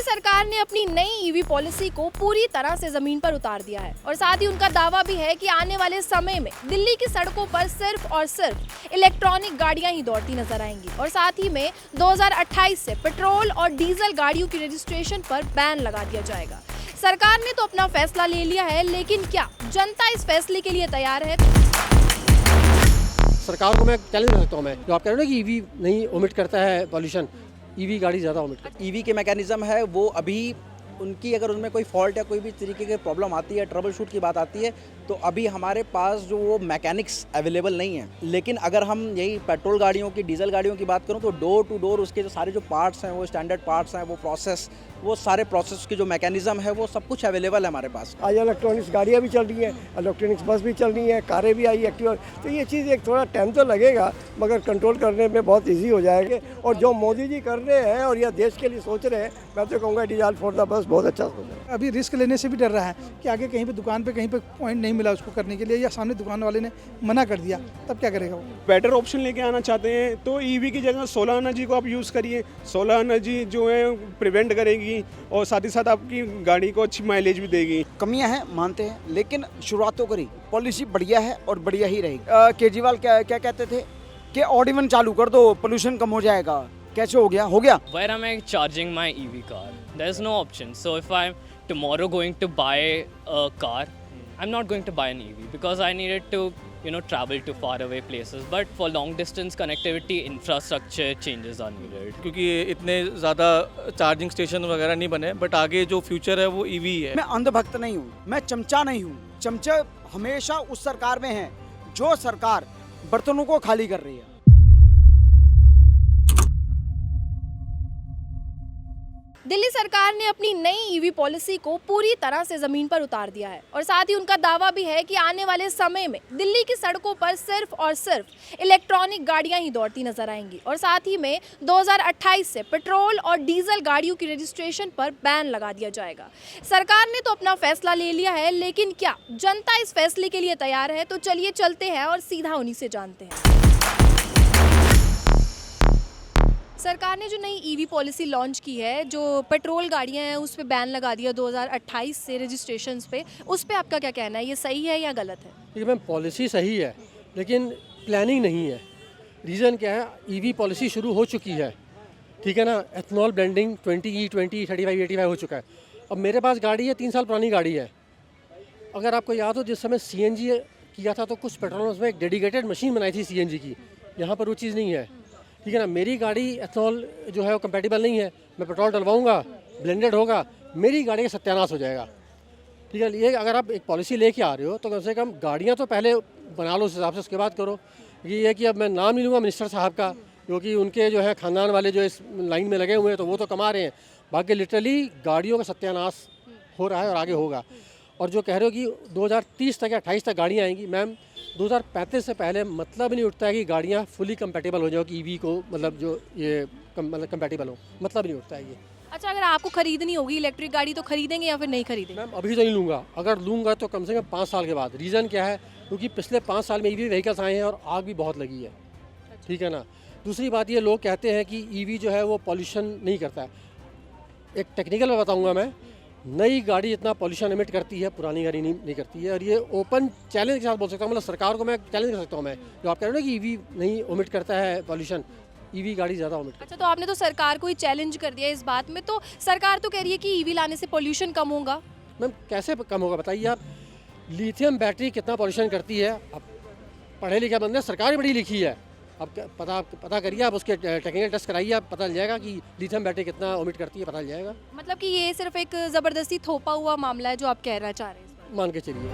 दिल्ली सरकार ने अपनी नई ईवी पॉलिसी को पूरी तरह से जमीन पर उतार दिया है और साथ ही उनका दावा भी है कि आने वाले समय में दिल्ली की सड़कों पर सिर्फ और सिर्फ इलेक्ट्रॉनिक गाड़ियां ही दौड़ती नजर आएंगी और साथ ही में 2028 से पेट्रोल और डीजल गाड़ियों की रजिस्ट्रेशन पर बैन लगा दिया जाएगा। सरकार ने तो अपना फैसला ले लिया है, लेकिन क्या जनता इस फैसले के लिए तैयार है? सरकार को मैं चैलेंज कर सकता हूँ, मैं जो आप कह रहे हो ना कि ईवी नहीं ओमिट करता है पॉल्यूशन, ईवी गाड़ी ज़्यादा ओमिट करती है। ईवी के मैकेनिज्म है वो अभी उनकी अगर उनमें कोई फॉल्ट या कोई भी तरीके की प्रॉब्लम आती है, ट्रबल शूट की बात आती है, तो अभी हमारे पास जो वो मैकेनिक्स अवेलेबल नहीं है। लेकिन अगर हम यही पेट्रोल गाड़ियों की, डीजल गाड़ियों की बात करूँ तो डोर टू डोर उसके जो सारे जो पार्ट्स हैं, वो स्टैंडर्ड पार्ट्स हैं, वो प्रोसेस, वो सारे प्रोसेस के जो मैकेनिज्म है वो सब कुछ अवेलेबल है हमारे पास। आज इलेक्ट्रॉनिक्स गाड़ियाँ भी चल रही हैं, इलेक्ट्रॉनिक्स बस भी चल रही हैं, कारें भी आई एक्टिवा, तो ये चीज़ एक थोड़ा टाइम तो लगेगा मगर कंट्रोल करने में बहुत इजी हो जाएगा। और जो मोदी जी कर रहे हैं और यह देश के लिए सोच रहे हैं, मैं तो कहूँगा it is all for the bus, बहुत अच्छा सोच रहे हैं। अभी रिस्क लेने से भी डर रहा है कि आगे कहीं पे दुकान पे कहीं पे पॉइंट नहीं मिला उसको करने के लिए, या सामने दुकान वाले ने मना कर दिया, तब क्या करेगा वो? बेटर ऑप्शन लेके आना चाहते हैं तो ईवी की जगह सोलर एनर्जी को आप यूज़ करिए। सोलर एनर्जी जो है प्रिवेंट करेगी और साथ ही साथ आपकी गाड़ी को अच्छी माइलेज भी देगी। कमियां हैं मानते हैं, लेकिन शुरुआत तो करी, पॉलिसी बढ़िया है और बढ़िया ही रहेगी। केजरीवाल क्या कहते थे कि ऑड इवन चालू कर दो, पोल्यूशन कम हो जाएगा। कैसे हो गया? हो गया। Where am I charging my EV car? There's no option. So if I'm tomorrow going to buy a car, I'm not going to buy an EV because I needed to, travel to far away places. But for long distance connectivity, infrastructure changes are needed. क्योंकि इतने ज़्यादा charging station वगैरह नहीं बने, but आगे जो future है वो ईवी है। मैं अंधभक्त नहीं हूँ, मैं चमचा नहीं हूँ। चमचे हमेशा उस सरकार में हैं जो सरकार बर्तनों को खाली कर रही है। दिल्ली सरकार ने अपनी नई ईवी पॉलिसी को पूरी तरह से जमीन पर उतार दिया है और साथ ही उनका दावा भी है कि आने वाले समय में दिल्ली की सड़कों पर सिर्फ और सिर्फ इलेक्ट्रॉनिक गाड़ियां ही दौड़ती नजर आएंगी और साथ ही में 2028 से पेट्रोल और डीजल गाड़ियों की रजिस्ट्रेशन पर बैन लगा दिया जाएगा। सरकार ने तो अपना फैसला ले लिया है, लेकिन क्या जनता इस फैसले के लिए तैयार है? तो चलिए चलते हैं और सीधा उन्हीं से जानते हैं। सरकार ने जो नई ईवी पॉलिसी लॉन्च की है, जो पेट्रोल गाड़ियां हैं उस पे बैन लगा दिया 2028 से रजिस्ट्रेशंस पे, उस पे आपका क्या कहना है? ये सही है या गलत है? देखिए मैम, पॉलिसी सही है लेकिन प्लानिंग नहीं है। रीज़न क्या है, ईवी पॉलिसी शुरू हो चुकी है, ठीक है ना। एथनॉल ब्लेंडिंग 20, 35, 85 हो चुका है। अब मेरे पास गाड़ी है, 3 साल पुरानी गाड़ी है। अगर आपको याद हो, जिस समय CNG किया था तो कुछ पेट्रोल में एक डेडिकेटेड मशीन बनाई थी CNG की, यहाँ पर वो चीज़ नहीं है, ठीक है ना। मेरी गाड़ी एथनॉल जो है वो कंपैटिबल नहीं है। मैं पेट्रोल डलवाऊंगा, ब्लेंडेड होगा, मेरी गाड़ी का सत्यानाश हो जाएगा, ठीक है। ये अगर आप एक पॉलिसी लेके आ रहे हो तो कम से कम गाड़ियाँ तो पहले बना लो उस हिसाब से, उसके बाद करो। ये है कि अब मैं नाम नहीं लूँगा मिनिस्टर साहब का, क्योंकि उनके जो है ख़ानदान वाले जो इस लाइन में लगे हुए हैं तो वो तो कमा रहे हैं, बाकी लिटरली गाड़ियों का सत्यानाश हो रहा है और आगे होगा। और जो कह रहे हो कि 2030 तक या 28 तक गाड़ियाँ आएंगी, मैम 2035 से पहले मतलब नहीं उठता है कि गाड़ियाँ फुली कंपैटिबल हो जाओ, कि ईवी को मतलब जो ये मतलब कंपैटिबल हो, मतलब नहीं उठता है ये। अच्छा, अगर आपको खरीदनी होगी इलेक्ट्रिक गाड़ी तो खरीदेंगे या फिर नहीं खरीदेंगे? मैम अभी तो नहीं लूँगा, अगर लूँगा तो कम से कम 5 साल के बाद। रीज़न क्या है, क्योंकि पिछले 5 साल में ईवी व्हीकल्स आए हैं और आग भी बहुत लगी है, ठीक है ना। दूसरी बात ये, लोग कहते हैं कि ईवी जो है वो पॉल्यूशन नहीं करता है। एक टेक्निकल बताऊँगा मैं, नई गाड़ी जितना पॉल्यूशन एमिट करती है पुरानी गाड़ी नहीं करती है। और ये ओपन चैलेंज के साथ बोल सकता हूँ, मतलब सरकार को मैं चैलेंज कर सकता हूँ, मैं जो आप कह रहे हो ना कि ईवी नहीं ओमिट करता है पॉल्यूशन, ईवी गाड़ी ज़्यादा ओमिट करती है। अच्छा, तो आपने तो सरकार को ही चैलेंज कर दिया इस बात में, तो सरकार तो कह रही है कि ईवी लाने से पॉल्यूशन कम होगा। मैम कैसे कम होगा बताइए आप? लिथियम बैटरी कितना पॉल्यूशन करती है? अब पढ़े लिखे बंदे, सरकार भी पढ़ी लिखी है, अब पता करिए, आप उसके टेक्निकल टेस्ट कराइए, आप पता चल जाएगा कि लिथियम बैटरी कितना ओमिट करती है, पता चल जाएगा। मतलब कि ये सिर्फ एक ज़बरदस्ती थोपा हुआ मामला है जो आप कहना चाह रहे हैं? मान के चलिए।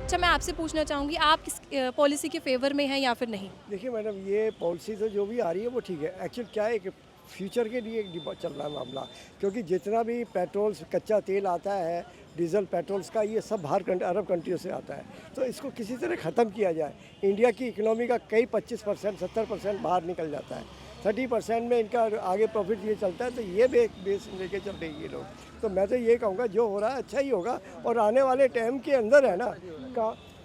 अच्छा, मैं आपसे पूछना चाहूँगी, आप किस पॉलिसी के फेवर में हैं या फिर नहीं? देखिए मैडम, ये पॉलिसी तो जो भी आ रही है वो ठीक है। एक्चुअल क्या है कि फ्यूचर के लिए चल रहा है मामला, क्योंकि जितना भी पेट्रोल कच्चा तेल आता है, डीजल पेट्रोल्स का, ये सब बाहर अरब कंट्रियों से आता है, तो इसको किसी तरह ख़त्म किया जाए। इंडिया की इकोनॉमी का कई 25%, 70% बाहर निकल जाता है, 30% में इनका आगे प्रॉफिट ये चलता है, तो ये बेस लेके चल रही है ये लोग। तो मैं तो ये कहूँगा जो हो रहा है अच्छा ही होगा, और आने वाले टाइम के अंदर है ना,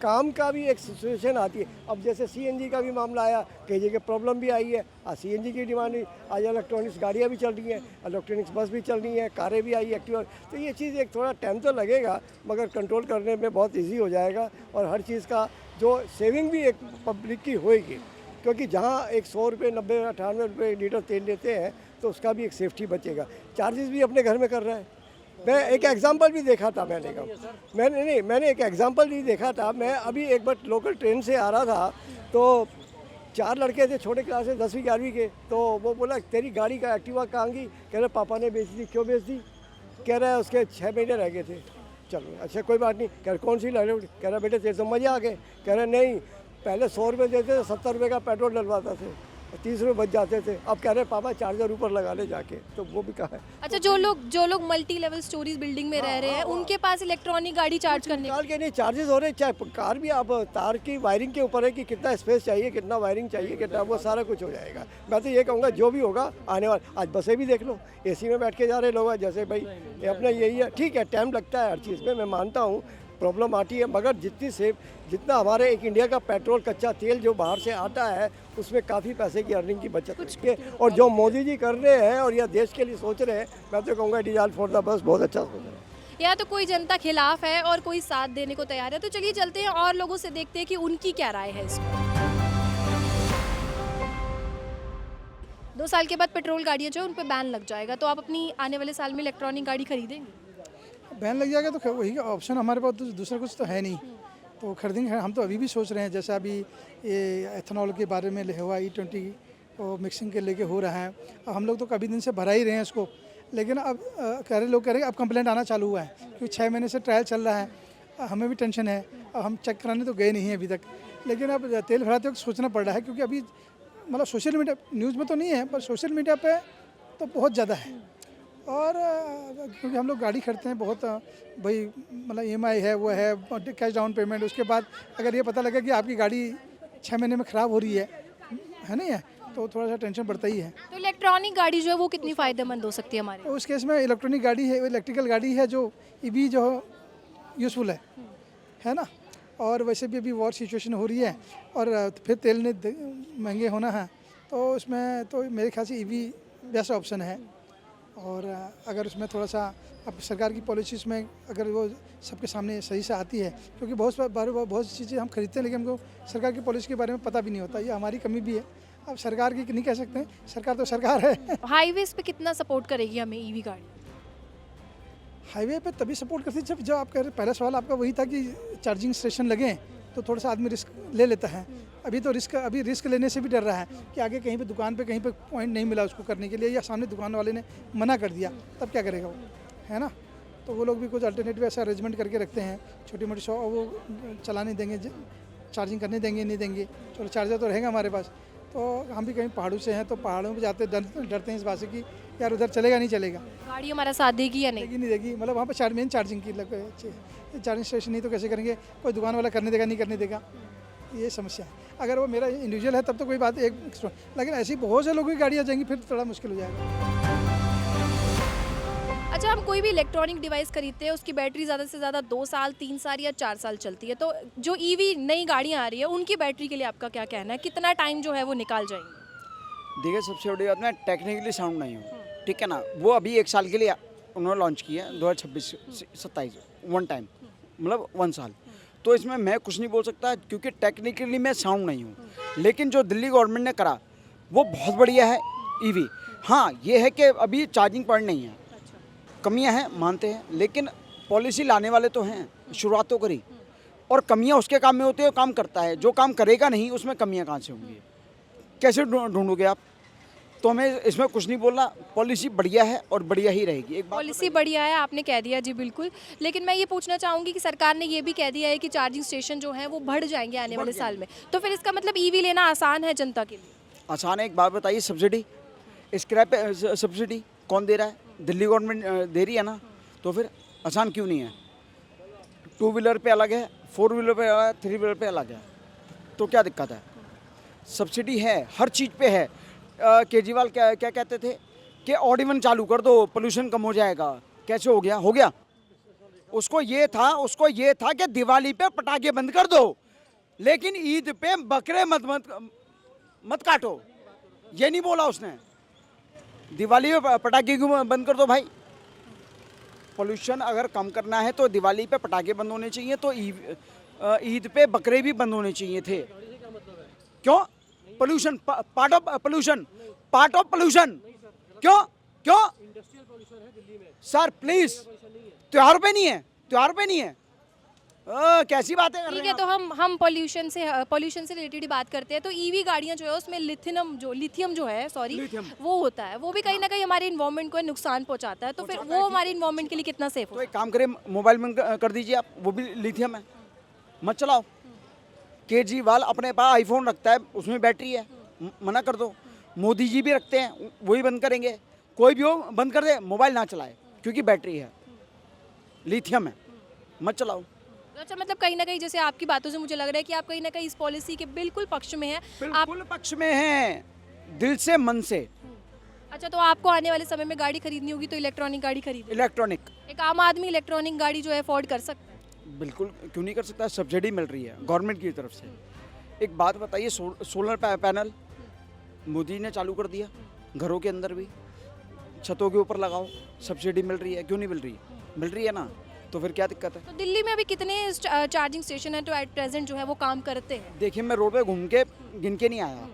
काम का भी एक सिचुएशन आती है। अब जैसे सीएनजी का भी मामला आया, कई जगह प्रॉब्लम भी आई है। आज सीएनजी की डिमांड है, आज इलेक्ट्रॉनिक्स गाड़ियाँ भी चल रही हैं, इलेक्ट्रॉनिक्स बस भी चल रही हैं, कारें भी आई एक्टिवा। तो ये चीज़ एक थोड़ा टाइम तो लगेगा, मगर कंट्रोल करने में बहुत ईजी हो जाएगा और हर चीज़ का जो सेविंग भी एक पब्लिक की होएगी, क्योंकि जहाँ एक 100 रुपये 90 98 रुपये लीटर तेल लेते हैं तो उसका भी एक सेफ्टी बचेगा। चार्जेस भी अपने घर में कर रहा है। मैं एक एग्जांपल भी देखा था, मैंने एक एग्जांपल भी देखा था। मैं अभी एक बार लोकल ट्रेन से आ रहा था तो 4 लड़के थे छोटे क्लास से 10वीं 11वीं के। तो वो बोला तेरी गाड़ी का एक्टिवा कहाँ गई? कह रहे पापा ने बेच दी। क्यों बेच दी? कह रहा है उसके 6 महीने रह गए थे। चलो अच्छा कोई बात नहीं। कह रहे कौन सी लड़े? कह रहा बेटे तेरे तो मज़े आ गए। कह रहे नहीं, पहले 100 रुपये देते थे, 70 रुपये का पेट्रोल डलवाता थे, 30 रुपये बच जाते थे। अब कह रहे पापा चार्जर ऊपर लगा ले जाके। तो वो भी कहा है। अच्छा, जो लोग मल्टी लेवल स्टोरीज बिल्डिंग में रह रहे हैं, उनके पास इलेक्ट्रॉनिक गाड़ी चार्ज करने निकाल के नहीं चार्जेस हो रहे हैं। चाहे कार भी आप तार की वायरिंग के ऊपर है कि कितना स्पेस चाहिए, कितना वायरिंग चाहिए, कितना, वो सारा कुछ हो जाएगा। मैं तो ये कहूँगा जो भी होगा आने वाला, आज बसें भी देख लो एसी में बैठ के जा रहे लोग हैं। जैसे भाई ये अपना यही है, ठीक है टाइम लगता है हर चीज़ में, मैं मानता हूँ प्रॉब्लम आती है, मगर जितना हमारे एक इंडिया का पेट्रोल कच्चा तेल जो बाहर से आता है उसमें काफ़ी पैसे की अर्निंग की बचत है। और जो मोदी जी कर रहे हैं और यह देश के लिए सोच रहे हैं, मैं तो कहूँगा डीजल फॉर द बस बहुत अच्छा सोच रहे हैं। या तो कोई जनता खिलाफ है और कोई साथ देने को तैयार है। तो चलिए चलते हैं और लोगों से देखते हैं कि उनकी क्या राय है इसमें। 2 साल के बाद पेट्रोल गाड़ियाँ जो उन पर बैन लग जाएगा, तो आप अपनी आने वाले साल में इलेक्ट्रॉनिक गाड़ी खरीदेंगे? बैन लग जाएगा तो वही ऑप्शन हमारे पास दूसरा कुछ तो है नहीं, तो खरीदेंगे। हम तो अभी भी सोच रहे हैं, जैसे अभी ये एथेनॉल के बारे में हुआ E20 और मिक्सिंग के लेके हो रहा है। अब हम लोग तो कभी दिन से भरा ही रहे हैं इसको, लेकिन अब लोग कह रहे हैं अब कंप्लेंट आना चालू हुआ है क्योंकि 6 महीने से ट्रायल चल रहा है। हमें भी टेंशन है। अब हम चेक कराने तो गए नहीं हैं अभी तक, लेकिन अब तेल भराते वक्त सोचना पड़ रहा है, क्योंकि अभी मतलब सोशल मीडिया, न्यूज़ में तो नहीं है पर सोशल मीडिया पे तो बहुत ज़्यादा है। और क्योंकि हम लोग गाड़ी खरीदते हैं बहुत, भाई मतलब EMI है, वो है कैश डाउन पेमेंट, उसके बाद अगर ये पता लगे कि आपकी गाड़ी 6 महीने में ख़राब हो रही है नहीं है, तो थोड़ा सा टेंशन बढ़ता ही है। तो इलेक्ट्रॉनिक गाड़ी जो है वो कितनी फ़ायदेमंद हो सकती है हमारे? तो उस केस में इलेक्ट्रॉनिक गाड़ी है, इलेक्ट्रिकल गाड़ी है जो EV जो यूज़फुल है ना। और वैसे भी अभी वॉर सिचुएशन हो रही है और फिर तेल ने महंगे होना है, तो उसमें तो मेरे ख्याल से EV बेस्ट ऑप्शन है। और अगर उसमें थोड़ा सा अब सरकार की पॉलिसीज़ में अगर वो सबके सामने सही से आती है, क्योंकि बहुत सी चीज़ें हम खरीदते हैं लेकिन हमको सरकार की पॉलिसी के बारे में पता भी नहीं होता, ये हमारी कमी भी है। अब सरकार की नहीं कह सकते हैं, सरकार तो सरकार है। हाईवेज पे कितना सपोर्ट करेगी हमें EV गाड़ी? हाईवे पे तभी सपोर्ट करती है जब आप कह रहे, पहला सवाल आपका वही था कि चार्जिंग स्टेशन लगें तो थोड़ा सा आदमी रिस्क ले लेता है। अभी रिस्क लेने से भी डर रहा है कि आगे कहीं पे दुकान पे कहीं पे पॉइंट नहीं मिला उसको करने के लिए, या सामने दुकान वाले ने मना कर दिया, तब क्या करेगा वो, है ना। तो वो लोग भी कुछ अल्टरनेटिव ऐसा अरेंजमेंट करके रखते हैं, छोटी मोटी शॉप वो चलाने देंगे, चार्जिंग करने देंगे नहीं देंगे, चलो चार्जर तो रहेगा हमारे पास। तो हम भी कहीं पहाड़ों से हैं तो पहाड़ों पे जाते डरते हैं इस बात से कि यार उधर चलेगा नहीं चलेगा, गाड़ी हमारा साथ देगी या नहीं? नहीं देगी, मतलब वहाँ पर मेन चार्जिंग की चार्जिंग स्टेशन नहीं तो कैसे करेंगे, कोई दुकान वाला करने देगा नहीं करने देगा, ये समस्या है। अगर वो मेरा इंडिविजुअल है तब तो कोई बात एक, लेकिन ऐसी बहुत से लोगों की गाड़ियाँ जाएंगी फिर थोड़ा मुश्किल हो जाएगा। अच्छा, हम कोई भी इलेक्ट्रॉनिक डिवाइस खरीदते हैं, उसकी बैटरी ज़्यादा से ज़्यादा 2 साल 3 साल या 4 साल चलती है, तो जो EV नई गाड़ियाँ आ रही है उनकी बैटरी के लिए आपका क्या कहना है, कितना टाइम जो है वो निकाल जाएंगे? देखिए सबसे बड़ी बात, मैं टेक्निकली साउंड नहीं हूँ, ठीक है ना। वो अभी 1 साल के लिए उन्होंने लॉन्च किया 2026-27 वन टाइम, मतलब 1 साल। तो इसमें मैं कुछ नहीं बोल सकता क्योंकि टेक्निकली मैं साउंड नहीं हूँ, लेकिन जो दिल्ली गवर्नमेंट ने करा वो बहुत बढ़िया है EV। हाँ ये है कि अभी चार्जिंग पॉइंट नहीं है, कमियां हैं मानते हैं, लेकिन पॉलिसी लाने वाले तो हैं, शुरुआत तो करी, और कमियां उसके काम में होती है, वो काम करता है। जो काम करेगा नहीं उसमें कमियां कहाँ से होंगी, कैसे ढूंढोगे आप। तो हमें इसमें कुछ नहीं बोलना, पॉलिसी बढ़िया है और बढ़िया ही रहेगी। एक पॉलिसी बढ़िया है आपने कह दिया जी, बिल्कुल। लेकिन मैं ये पूछना चाहूँगी कि सरकार ने ये भी कह दिया है कि चार्जिंग स्टेशन जो हैं वो बढ़ जाएंगे आने वाले साल में, तो फिर इसका मतलब EV लेना आसान है जनता के लिए? आसान है। एक बात बताइए, सब्सिडी, स्क्रैप सब्सिडी कौन दे रहा है? दिल्ली गवर्नमेंट दे रही है ना, तो फिर आसान क्यों नहीं है? 2 व्हीलर पे अलग है, 4 व्हीलर पे अलग है, 3 व्हीलर पे अलग है, तो क्या दिक्कत है? सब्सिडी है, हर चीज़ पे है। केजरीवाल क्या कहते थे कि ऑड इवन चालू कर दो, पोल्यूशन कम हो जाएगा। कैसे हो गया? उसको ये था कि दिवाली पे पटाखे बंद कर दो, लेकिन ईद पे बकरे मत काटो। ये नहीं बोला उसने। दिवाली पे पटाखे क्यों बंद कर दो भाई? पोल्यूशन अगर कम करना है तो दिवाली पे पटाखे बंद होने चाहिए, तो ईद पे बकरे भी बंद होने चाहिए थे। क्यों? Pollution, part of pollution. क्यों सर प्लीज? त्योहार पे नहीं है। कैसी बातें कर ठीक रहे है, हैं तो हम पॉल्यूशन से रिलेटेड ही बात करते हैं। तो ईवी गाड़ियां जो है उसमें लिथियम जो है वो होता है, वो भी कहीं ना कहीं हमारे इन्वायरमेंट को नुकसान पहुंचाता है। तो फिर वो हमारे इन्वायरमेंट के लिए कितना सेफ तो हो? एक काम करें, मोबाइल में कर दीजिए आप, वो भी लिथियम है, मत चलाओ। केजरीवाल अपने पास आईफोन रखता है, उसमें बैटरी है, मना कर दो। मोदी जी भी रखते हैं, वही बंद करेंगे। कोई भी हो बंद कर दे, मोबाइल ना चलाए, क्योंकि बैटरी है, लिथियम है, मत चलाओ। अच्छा, मतलब कहीं ना कहीं जैसे आपकी बातों से मुझे लग रहा है कि आप कहीं ना कहीं इस पॉलिसी के बिल्कुल पक्ष में हैं। आप बिल्कुल पक्ष में हैं, दिल से मन से। अच्छा, तो आपको आने वाले समय में गाड़ी खरीदनी होगी तो इलेक्ट्रॉनिक गाड़ी खरीदें। इलेक्ट्रॉनिक एक आम आदमी इलेक्ट्रॉनिक गाड़ी जो है अफोर्ड कर सकता है? बिल्कुल, क्यों नहीं कर सकता? सब्सिडी मिल रही है गवर्नमेंट की तरफ से। एक बात बताइए, सोलर पैनल मोदी ने चालू कर दिया, घरों के अंदर भी, छतों के ऊपर लगाओ, सब्सिडी मिल रही है। क्यों नहीं मिल रही? मिल रही है ना, तो फिर क्या दिक्कत है? तो दिल्ली में अभी कितने चार्जिंग स्टेशन हैं तो एट प्रेजेंट जो है वो काम करते हैं? देखिए, मैं रोड पे घूम के गिन के नहीं आया,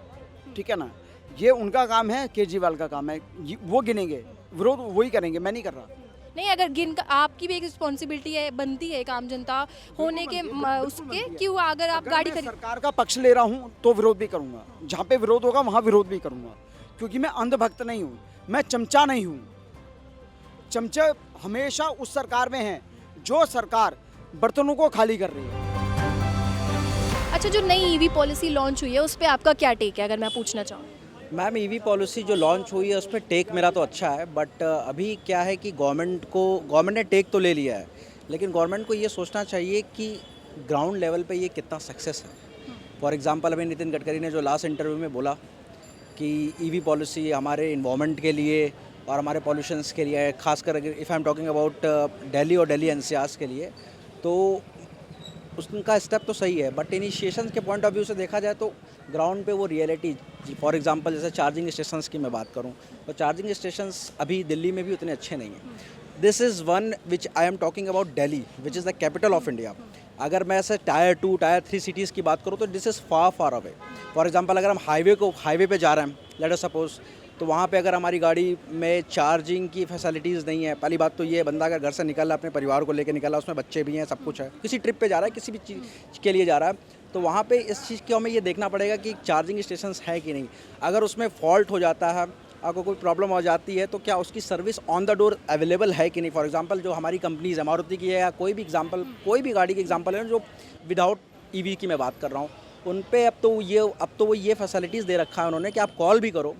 ठीक है ना। ये उनका काम है, केजरीवाल का काम है, वो गिनेंगे, विरोध वही करेंगे, मैं नहीं कर रहा। नहीं, अगर आपकी भी एक रिस्पॉन्सिबिलिटी है, बनती है एक आम जनता होने के उसके, क्यों अगर आप गाड़ी मैं खरीद सरकार का पक्ष ले रहा हूँ तो विरोध भी करूँगा, जहाँ पे विरोध होगा वहाँ विरोध भी करूँगा, क्योंकि मैं अंधभक्त नहीं हूँ, मैं चमचा नहीं हूँ। चमचे हमेशा उस सरकार में हैं जो सरकार बर्तनों को खाली कर रही है। अच्छा, जो नई ईवी पॉलिसी लॉन्च हुई है उस पर आपका क्या टेक है, अगर मैं पूछना चाहूँ? मैम, ईवी पॉलिसी जो लॉन्च हुई है उस पर टेक मेरा तो अच्छा है, बट अभी क्या है कि गवर्नमेंट ने टेक तो ले लिया है, लेकिन गवर्नमेंट को ये सोचना चाहिए कि ग्राउंड लेवल पे ये कितना सक्सेस है। फॉर एग्जांपल, अभी नितिन गडकरी ने जो लास्ट इंटरव्यू में बोला कि ईवी पॉलिसी हमारे इन्वायरमेंट के लिए और हमारे पॉल्यूशंस के लिए, खासकर अगर if I am talking about Delhi और दिल्ली एनसीआर्स के लिए, तो उसका स्टेप तो सही है, बट इनिशिएशन के पॉइंट ऑफ व्यू से देखा जाए तो ग्राउंड पे वो रियलिटी, फॉर एग्जांपल जैसे चार्जिंग स्टेशंस की मैं बात करूं, तो चार्जिंग स्टेशंस अभी दिल्ली में भी उतने अच्छे नहीं हैं। This is one which I am talking about Delhi, which is the capital of India. अगर मैं ऐसे टायर 2, टायर 3 सिटीज़ की बात करूँ तो this is far away. For example, अगर हम हाईवे पे जा रहे हैं, लेट अस सपोज, तो वहाँ पे अगर हमारी गाड़ी में चार्जिंग की फैसिलिटीज़ नहीं है, पहली बात तो ये, बंदा अगर घर से निकल रहा है, अपने परिवार को लेकर निकल रहा है, उसमें बच्चे भी हैं, सब कुछ है, किसी ट्रिप पे जा रहा है, किसी भी चीज़ के लिए जा रहा है, तो वहाँ पे इस चीज़ को हमें ये देखना पड़ेगा कि चार्जिंग स्टेशंस है कि नहीं। अगर उसमें फॉल्ट हो जाता है, आपको कोई प्रॉब्लम हो जाती है, तो क्या उसकी service on the door available है कि नहीं। फॉर एग्जांपल, जो हमारी कंपनीज है, मारुति की है या कोई भी गाड़ी की एग्जांपल है जो विदाउट ईवी की मैं बात कर रहा हूँ, उन पे अब तो वो ये फैसिलिटीज़ दे रखा है उन्होंने कि आप कॉल भी करो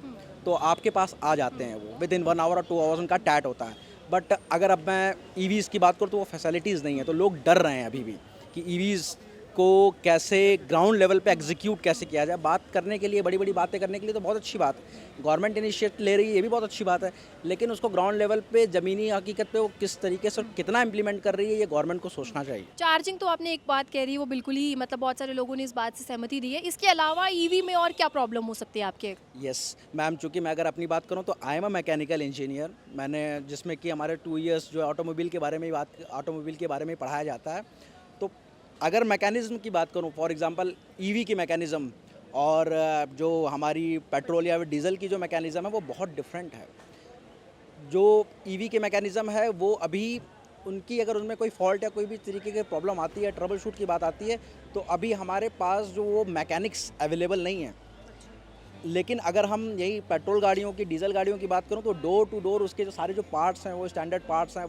तो आपके पास आ जाते हैं, वो विद इन 1 आवर और 2 आवर्स उनका टैट होता है। बट अगर अब मैं ईवीज़ की बात करूँ तो वो फैसिलिटीज़ नहीं है, तो लोग डर रहे हैं अभी भी कि ईवीज़ को कैसे ग्राउंड लेवल पे एग्जीक्यूट कैसे किया जाए। बात करने के लिए, बड़ी बड़ी बातें करने के लिए तो बहुत अच्छी बात है, गवर्नमेंट इनिशिएटिव ले रही है, ये भी बहुत अच्छी बात है, लेकिन उसको ग्राउंड लेवल पे, ज़मीनी हकीकत पे वो किस तरीके से कितना इंप्लीमेंट कर रही है, ये गवर्नमेंट को सोचना चाहिए। चार्जिंग तो आपने एक बात कह रही है, वो बिल्कुल ही, मतलब बहुत सारे लोगों ने इस बात से सहमति दी है। इसके अलावा ईवी में और क्या प्रॉब्लम हो सकती है आपके? यस मैम, चूँकि मैं अगर अपनी बात करूँ तो I am a mechanical engineer, मैंने जिसमें कि हमारे 2 इयर्स जो ऑटोमोबाइल के बारे में पढ़ाया जाता है। तो अगर मैकेनिज़्म की बात करूं, फॉर एग्जांपल ईवी की मैकेनिज़्म और जो हमारी पेट्रोल या डीजल की जो मैकेनिज़्म है वो बहुत डिफरेंट है। जो ईवी के मैकेनिज़्म है वो अभी उनकी, अगर उनमें कोई फॉल्ट या कोई भी तरीके की प्रॉब्लम आती है, ट्रबल शूट की बात आती है, तो अभी हमारे पास जो वो मैकेनिक्स अवेलेबल नहीं है। लेकिन अगर हम यही पेट्रोल गाड़ियों की, डीजल गाड़ियों की बात करूं तो डोर टू डोर उसके जो सारे जो पार्ट्स हैं, वो स्टैंडर्ड पार्ट्स हैं,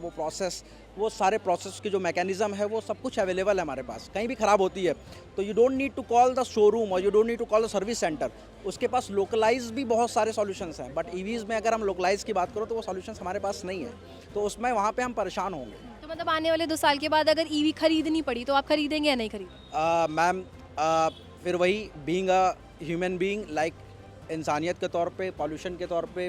वो सारे प्रोसेस के जो मैकेनिज़्म है वो सब कुछ अवेलेबल है हमारे पास। कहीं भी ख़राब होती है तो you don't need to call the showroom और you don't need to call the service centre, उसके पास लोकलाइज भी बहुत सारे सॉल्यूशंस हैं। बट ईवीज़ में अगर हम लोकलाइज की बात करो तो वो सॉल्यूशंस हमारे पास नहीं है, तो उसमें वहाँ पर हम परेशान होंगे। तो मतलब आने वाले 2 साल के बाद अगर ईवी खरीदनी पड़ी तो आप खरीदेंगे या नहीं खरीदेंगे? मैम, फिर वही being a human being, like इंसानियत के तौर पे, पॉल्यूशन के तौर पे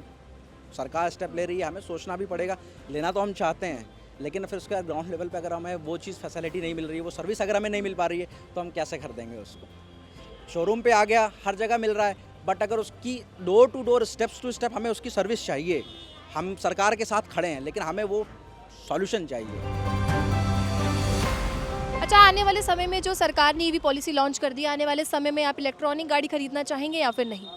सरकार स्टेप ले रही है, हमें सोचना भी पड़ेगा। लेना तो हम चाहते हैं, लेकिन फिर उसके बाद ग्राउंड लेवल पे अगर हमें वो चीज़ फैसिलिटी नहीं मिल रही है, वो सर्विस अगर हमें नहीं मिल पा रही है, तो हम कैसे खरीदेंगे उसको। शोरूम पे आ गया, हर जगह मिल रहा है, बट अगर उसकी door to door, steps to step हमें उसकी सर्विस चाहिए। हम सरकार के साथ खड़े हैं, लेकिन हमें वो सॉल्यूशन चाहिए। अच्छा, आने वाले समय में जो सरकार ने ईवी पॉलिसी लॉन्च कर दी है, आने वाले समय में आप इलेक्ट्रॉनिक गाड़ी खरीदना चाहेंगे या फिर नहीं?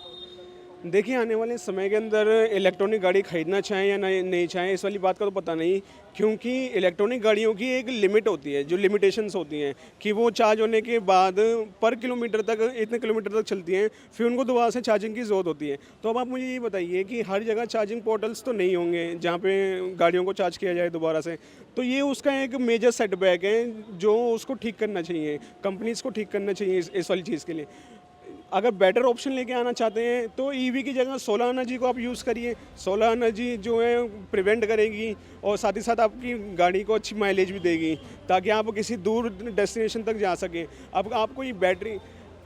देखिए, आने वाले समय के अंदर इलेक्ट्रॉनिक गाड़ी खरीदना चाहें या नहीं चाहें, इस वाली बात का तो पता नहीं, क्योंकि इलेक्ट्रॉनिक गाड़ियों की एक लिमिट होती है, जो लिमिटेशंस होती हैं कि वो चार्ज होने के बाद पर किलोमीटर तक, इतने किलोमीटर तक चलती हैं, फिर उनको दोबारा से चार्जिंग की ज़रूरत होती है। तो अब आप मुझे ये बताइए कि हर जगह चार्जिंग पोर्टल्स तो नहीं होंगे जहाँ पे गाड़ियों को चार्ज किया जाए दोबारा से, तो ये उसका एक मेजर सेटबैक है जो उसको ठीक करना चाहिए, कंपनीज़ को ठीक करना चाहिए इस वाली चीज़ के लिए। अगर बेटर ऑप्शन लेके आना चाहते हैं तो ईवी की जगह सोलर एनर्जी को आप यूज़ करिए। सोलर एनर्जी जो है प्रिवेंट करेगी और साथ ही साथ आपकी गाड़ी को अच्छी माइलेज भी देगी, ताकि आप किसी दूर डेस्टिनेशन तक जा सकें। अब आपको ये बैटरी,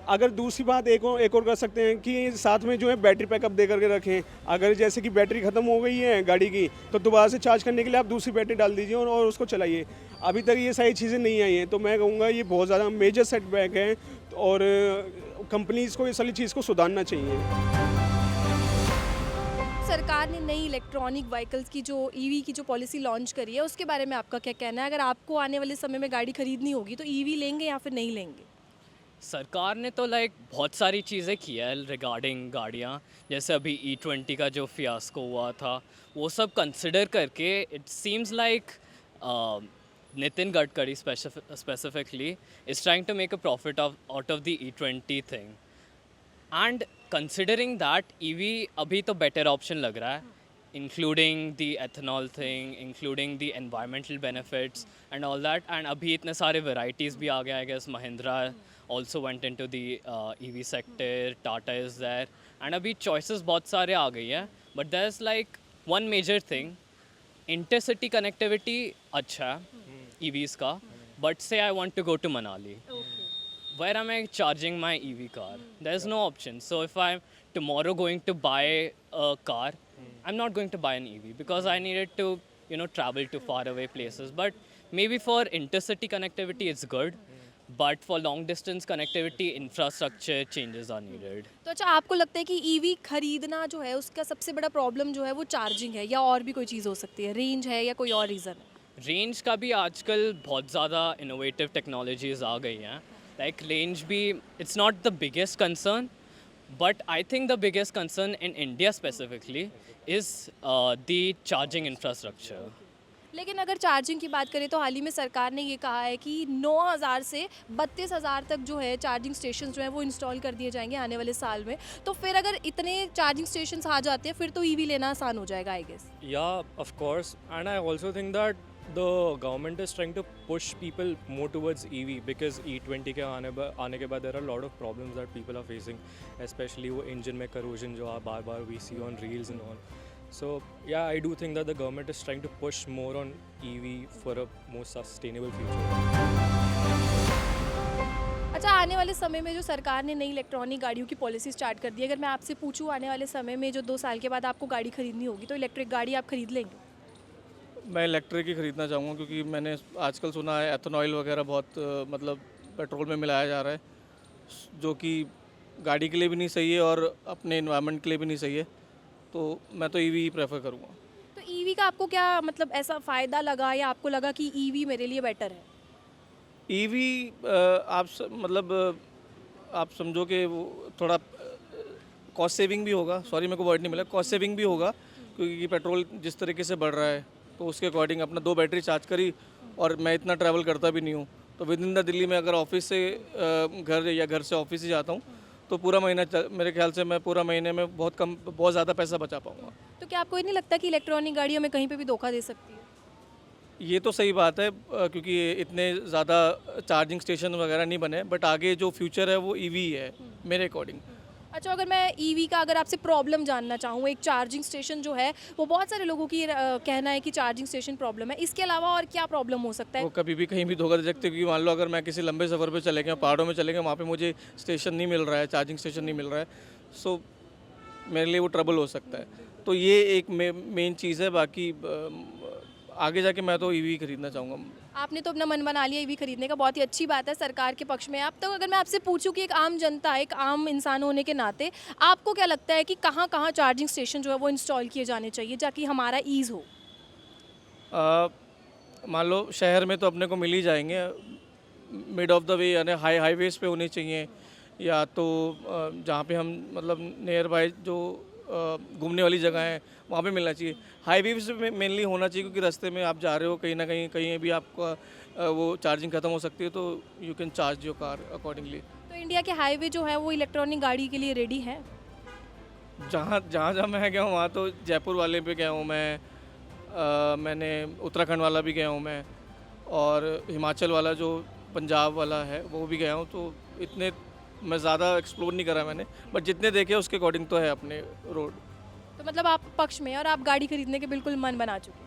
अगर दूसरी बात एक और कर सकते हैं कि साथ में जो है बैटरी बैकअप दे करके रखें। अगर जैसे कि बैटरी ख़त्म हो गई है गाड़ी की, तो दोबारा से चार्ज करने के लिए आप दूसरी बैटरी डाल दीजिए और उसको चलाइए। अभी तक ये सारी चीज़ें नहीं आई हैं, तो मैं कहूँगा ये बहुत ज़्यादा मेजर सेटबैक है और कंपनीज़ को इस वाली चीज़ को सुधारना चाहिए। सरकार ने नई इलेक्ट्रॉनिक व्हीकल्स की जो ईवी की जो पॉलिसी लॉन्च करी है, उसके बारे में आपका क्या कहना है? अगर आपको आने वाले समय में गाड़ी खरीदनी होगी तो ईवी लेंगे या फिर नहीं लेंगे? सरकार ने तो बहुत सारी चीज़ें की है रिगार्डिंग गाड़ियाँ, जैसे अभी E20 का जो फियास्को हुआ था, वो सब कंसिडर करके it seems like Nitin Gadkari specifically is trying to make a profit out of the E20 thing. And considering that, EV अभी तो better option लग रहा है, including the ethanol thing, including the environmental benefits and all that. And अभी इतने सारे varieties भी आ गए, I guess Mahindra also went into the EV sector, Tata is there. And अभी choices बहुत सारे आ गई हैं. But there's like one major thing, intercity connectivity अच्छा है EVs का, but say I want to go to Manali. Where am I charging my EV car? There's no option. So if I'm tomorrow going to buy a car, I'm not going to buy an EV because I needed to, travel to far away places. But maybe for intercity connectivity, it's good. But for long distance connectivity, infrastructure changes are needed. तो अच्छा, आपको लगता है कि EV खरीदना जो है उसका सबसे बड़ा प्रॉब्लम जो है वो चार्जिंग है, या और भी कोई चीज़ हो सकती है, रेंज है या कोई और रीज़न है? रेंज का भी आजकल बहुत ज़्यादा इनोवेटिव टेक्नोलॉजीज़ आ गई हैं, लाइक रेंज भी it's not the biggest concern, but I think the biggest concern in India specifically is the charging infrastructure. लेकिन अगर चार्जिंग की बात करें तो हाल ही में सरकार ने ये कहा है कि 9,000 से 32,000 तक जो है चार्जिंग स्टेशन जो है वो इंस्टॉल कर दिए जाएंगे आने वाले साल में। तो फिर अगर इतने चार्जिंग स्टेशंस आ जाते हैं फिर तो ईवी लेना आसान हो जाएगा, I guess. Yeah, of course. And I also think that the government is trying to push people more towards EV because E20 के आने के बाद there are a lot of problems that people are facing, especially वो engine में corrosion जो आप बार we see on reels and all. So yeah, I do think that the government is trying to push more on EV for a more sustainable future. अच्छा, आने वाले समय में जो सरकार ने नई इलेक्ट्रॉनिक गाड़ियों की पॉलिसी स्टार्ट कर दी है, अगर मैं आपसे पूछूं आने वाले समय में जो 2 साल के बाद आपको गाड़ी खरीदनी होगी तो इलेक्ट्रिक गाड़ी आप खरीद लेंगे? मैं इलेक्ट्रिक ही खरीदना चाहूँगा, क्योंकि मैंने आजकल सुना है एथेनॉल वगैरह बहुत मतलब पेट्रोल में मिलाया जा रहा है, जो कि गाड़ी के लिए भी नहीं सही है और अपने एनवायरनमेंट के लिए भी नहीं सही है। तो मैं तो ईवी ही प्रेफर करूँगा। तो ईवी का आपको क्या मतलब ऐसा फ़ायदा लगा या आपको लगा कि ईवी मेरे लिए बेटर है? ईवी आप समझो कि वो थोड़ा कॉस्ट सेविंग भी होगा, सॉरी मेरे को वर्ड नहीं मिला, कॉस्ट सेविंग भी होगा, क्योंकि पेट्रोल जिस तरीके से बढ़ रहा है तो उसके अकॉर्डिंग अपना 2 बैटरी चार्ज करी, और मैं इतना ट्रैवल करता भी नहीं हूँ, तो विद इन द दिल्ली में अगर ऑफिस से घर या घर से ऑफिस ही जाता हूँ तो पूरा महीना मेरे ख्याल से मैं पूरा महीने में बहुत ज़्यादा पैसा बचा पाऊँगा। तो क्या आपको ये नहीं लगता कि इलेक्ट्रॉनिक गाड़ी हमें कहीं पे भी धोखा दे सकती है? ये तो सही बात है, क्योंकि इतने ज़्यादा चार्जिंग स्टेशन वगैरह नहीं बने, बट आगे जो फ्यूचर है वो ईवी है मेरे अकॉर्डिंग। अच्छा, अगर मैं ईवी का अगर आपसे प्रॉब्लम जानना चाहूँ, एक चार्जिंग स्टेशन जो है वो बहुत सारे लोगों की कहना है कि चार्जिंग स्टेशन प्रॉब्लम है, इसके अलावा और क्या प्रॉब्लम हो सकता है? वो कभी भी कहीं भी धोखा दे सकते, क्योंकि मान लो अगर मैं किसी लंबे सफ़र पे चले गया, पहाड़ों में चले गए, वहाँ पे मुझे स्टेशन नहीं मिल रहा है, चार्जिंग स्टेशन नहीं मिल रहा है, सो मेरे लिए वो ट्रबल हो सकता है। तो ये एक मेन चीज़ है। बाकी आगे जाके मैं तो ईवी खरीदना चाहूँगा। आपने तो अपना मन बना लिया ईवी खरीदने का, बहुत ही अच्छी बात है, सरकार के पक्ष में आप। तो अगर मैं आपसे पूछूं कि एक आम जनता, एक आम इंसान होने के नाते आपको क्या लगता है कि कहाँ कहाँ चार्जिंग स्टेशन जो है वो इंस्टॉल किए जाने चाहिए ताकि हमारा ईज़ हो? मान लो शहर में तो अपने को मिल ही जाएंगे, मिड ऑफ द वे यानी हाईवेज पे होने चाहिए, या तो जहाँ पे हम मतलब नियर बाय जो घूमने वाली जगह है वहाँ पे मिलना चाहिए। हाईवेज पे मेनली होना चाहिए क्योंकि रास्ते में आप जा रहे हो, कहीं ना कहीं भी आपका वो चार्जिंग ख़त्म हो सकती है, तो you can charge your car accordingly. तो इंडिया के हाईवे जो है वो इलेक्ट्रॉनिक गाड़ी के लिए रेडी है? जहाँ मैं गया हूँ वहाँ तो जयपुर वाले पे गया हूँ मैं, मैंने उत्तराखंड वाला भी गया हूँ मैं, और हिमाचल वाला जो पंजाब वाला है वो भी गया हूँ। तो इतने मैं ज़्यादा एक्सप्लोर नहीं करा मैंने, बट जितने देखे उसके अकॉर्डिंग तो है अपने रोड। तो मतलब आप पक्ष में हैं और आप गाड़ी खरीदने के बिल्कुल मन बना चुके हैं?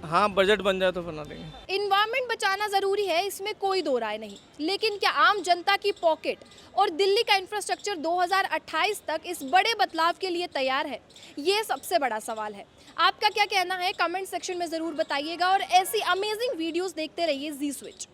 हाँ, बजट बन जाए तो बना देंगे। इन्वायरमेंट बचाना ज़रूरी है, इसमें कोई दो राय नहीं, लेकिन क्या आम जनता की पॉकेट और दिल्ली का इंफ्रास्ट्रक्चर 2028 तक इस बड़े बदलाव के लिए तैयार है? ये सबसे बड़ा सवाल है। आपका क्या कहना है कमेंट सेक्शन में ज़रूर बताइएगा और ऐसी अमेजिंग वीडियोस देखते रहिए जी स्विच।